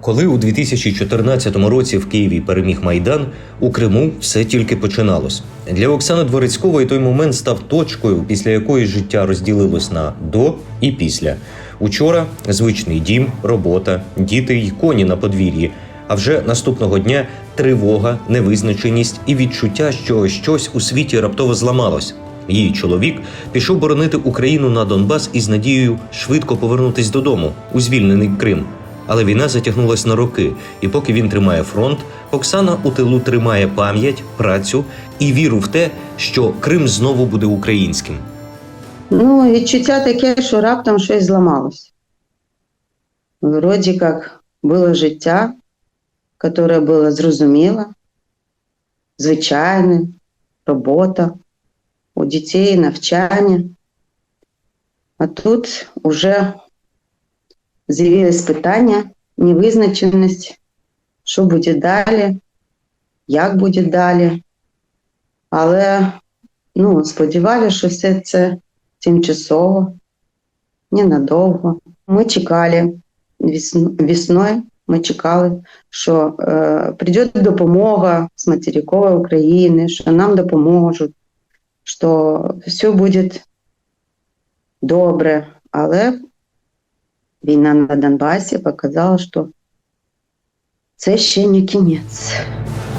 Коли у 2014 році в Києві переміг Майдан, у Криму все тільки починалось. Для Оксани Дворецькової той момент став точкою, після якої життя розділилось на «до» і «після». Учора – звичний дім, робота, діти й коні на подвір'ї. А вже наступного дня – тривога, невизначеність і відчуття, що щось у світі раптово зламалось. Її чоловік пішов боронити Україну на Донбас із надією швидко повернутись додому, у звільнений Крим. Але війна затягнулась на роки, і поки він тримає фронт, Оксана у тилу тримає пам'ять, працю і віру в те, що Крим знову буде українським. Відчуття таке, що раптом щось зламалось. Вроді як було життя, яке було зрозуміле, звичайне, робота, у дітей навчання. А тут уже з'явились питання, невизначеність, що буде далі, як буде далі. Але сподівалися, що все це тимчасово, ненадовго. Ми чекали, весною ми чекали, що прийде допомога з материкової України, що нам допоможуть, що все буде добре. Але війна на Донбасі показала, що це ще не кінець.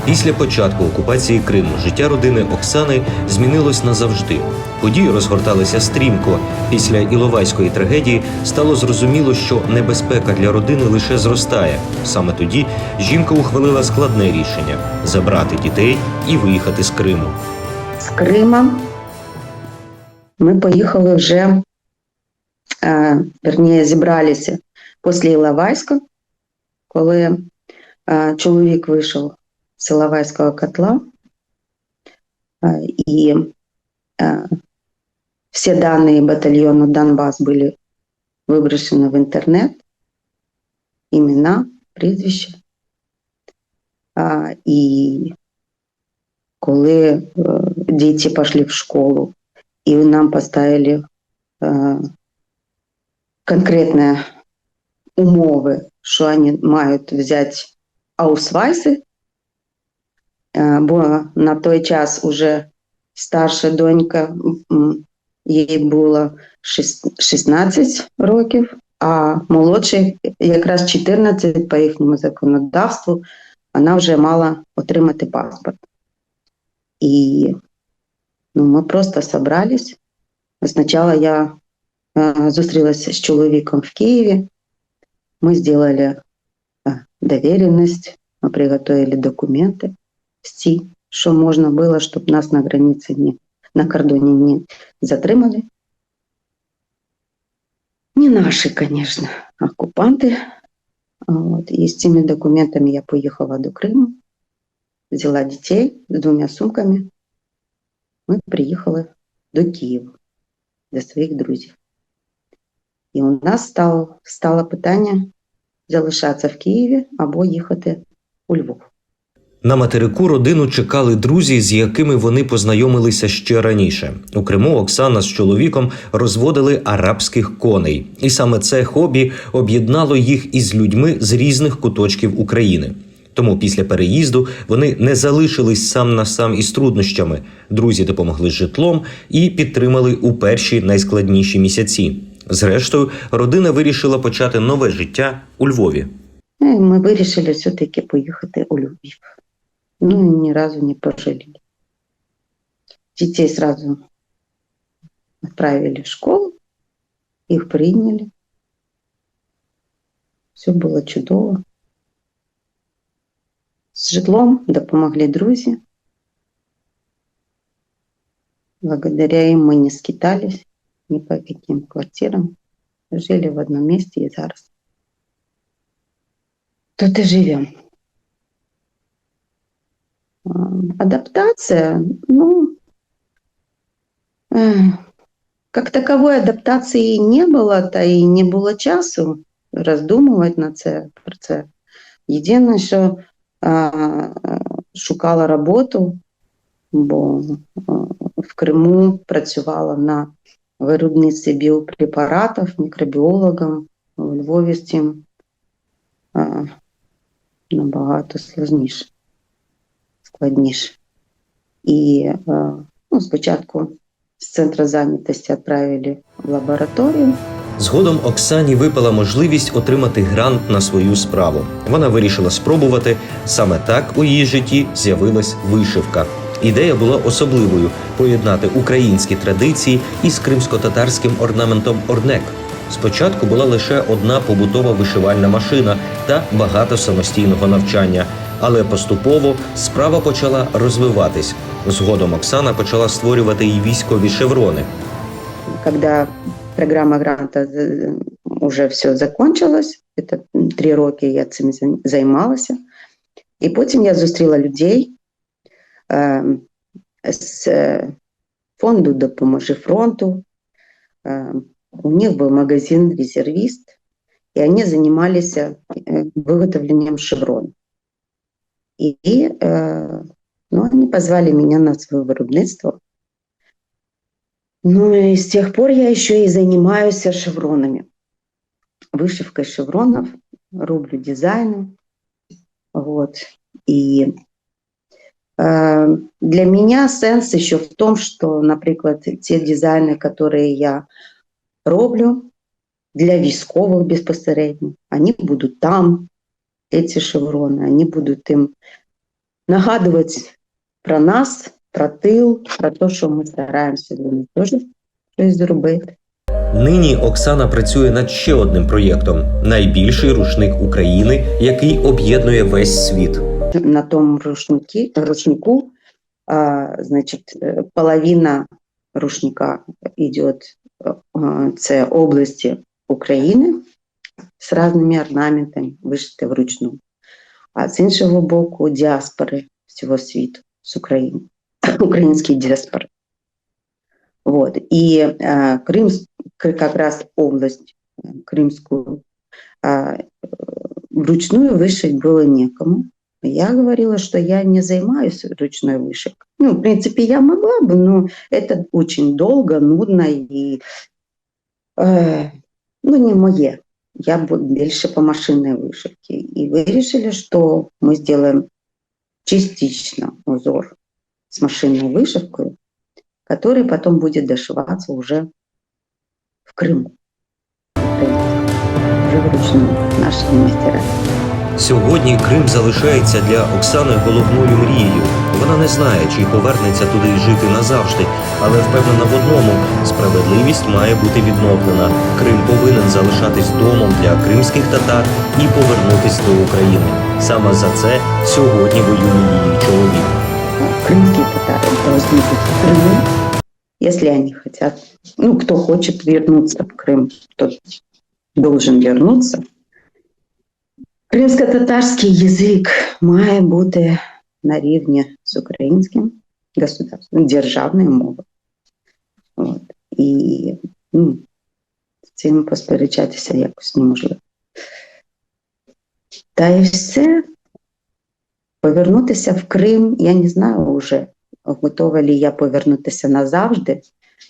Після початку окупації Криму життя родини Оксани змінилось назавжди. Події розгорталися стрімко. Після Іловайської трагедії стало зрозуміло, що небезпека для родини лише зростає. Саме тоді жінка ухвалила складне рішення – забрати дітей і виїхати з Криму. З Кримом ми поїхали вже, зібралися після Іловайська, коли чоловік вийшов з Іловайського котла, і всі дані батальйону Донбас були виброшені в інтернет, імена, прізвища. І коли діти пішли в школу, і нам поставили конкретні умови, що вони мають взяти аусвайси, бо на той час уже старша донька, їй було 16 років, а молодший якраз 14 по їхньому законодавству, вона вже мала отримати паспорт. І ми просто зібрались. Спочатку я зустрілася з чоловіком в Києві, ми зробили довіреність, ми приготували документи всі, що можна було, щоб нас на границі, на кордоні не затримали. Не наші, звісно, окупанти. І з цими документами я поїхала до Криму, взяла дітей з 2 сумками. Ми приїхали до Києва, до своїх друзів. І у нас стало питання залишатися в Києві або їхати у Львов. На материку родину чекали друзі, з якими вони познайомилися ще раніше. У Криму Оксана з чоловіком розводили арабських коней. І саме це хобі об'єднало їх із людьми з різних куточків України. Тому після переїзду вони не залишились сам на сам із труднощами. Друзі допомогли з житлом і підтримали у перші найскладніші місяці. Зрештою, родина вирішила почати нове життя у Львові. Ми вирішили все-таки поїхати у Львів. Ні разу не пожалели. Детей сразу отправили в школу, их приняли. Все было чудово. С житлом допомогли друзі. Благодаря им мы не скитались ни по каким квартирам. Жили в одном месте и зараз тут и живем. Адаптация, как таковой адаптации не было, та и не было часу роздумувати про це. Єдине, що шукала роботу, бо в Криму працювала на виробництві біопрепаратів, мікробіологом, у Львові з цим набагато складніше. І спочатку з центру зайнятості відправили в лабораторію. Згодом Оксані випала можливість отримати грант на свою справу. Вона вирішила спробувати. Саме так у її житті з'явилась вишивка. Ідея була особливою – поєднати українські традиції із кримсько-татарським орнаментом орнек. Спочатку була лише одна побутова вишивальна машина та багато самостійного навчання. Але поступово справа почала розвиватись. Згодом Оксана почала створювати і військові шеврони. Когда программа гранта уже все закончилась, это 3 роки я цим займалася, і потім я зустріла людей з фонду «Допоможи фронту». У них був магазин «Резервист», і вони займалися виготовленням шевронів. І вони позвали мене на своє виробництво. Ну и с тех пор я еще и занимаюсь шевронами. Вышивкой шевронов, рублю дизайны. Вот. И для меня сенс еще в том, что, например, те дизайны, которые я роблю для військовых безпосередньо, они будут там, эти шевроны, они будут им нагадывать про нас, про тил, про те, що ми стараємося для них теж щось зробити. Нині Оксана працює над ще одним проєктом – найбільший рушник України, який об'єднує весь світ. На тому рушнику, значить, половина рушника йде, це області України з різними орнаментами, вишити вручну. А з іншого боку діаспори всього світу, з України. Украинские диаспоры. Вот. И как раз область крымскую вручную вышить было некому. Я говорила, что я не занимаюсь ручной вышивкой. Ну, в принципе, я могла бы, но это очень долго, нудно и не моє. Я буду больше по машинной вышивке. И вы решили, что мы сделаем частично узор с машинной вышивкой, который потом будет дошиваться уже в Крыму. Уже вручную нашими мастерами. Сьогодні Крим залишається для Оксани головною мрією. Вона не знає, чи повернеться туди жити назавжди, але впевнена в одному – справедливість має бути відновлена. Крим повинен залишатись домом для кримських татар і повернутись до України. Саме за це сьогодні воює її чоловік. Крымские татары должны быть в Крыму, если они хотят. Ну, кто хочет вернуться в Крым, тот должен вернуться. Кримсько-татарський язик має бути на рівні з українським государством, державною мовою. От. І з цим посперечатися якось неможливо. Та і все. Повернутися в Крим, я не знаю вже, готова ли я повернутися назавжди.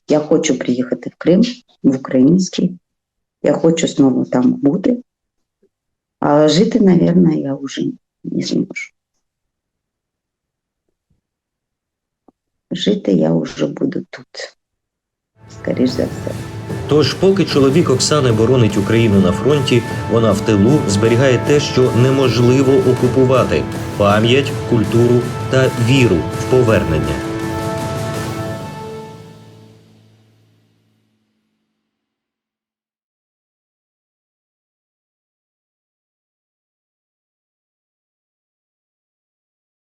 Я хочу приїхати в Крим, в український. Я хочу знову там бути. А жити, мабуть, я вже не зможу. Жити я вже буду тут, скоріш за все. Тож, поки чоловік Оксани боронить Україну на фронті, вона в тилу зберігає те, що неможливо окупувати – пам'ять, культуру та віру в повернення.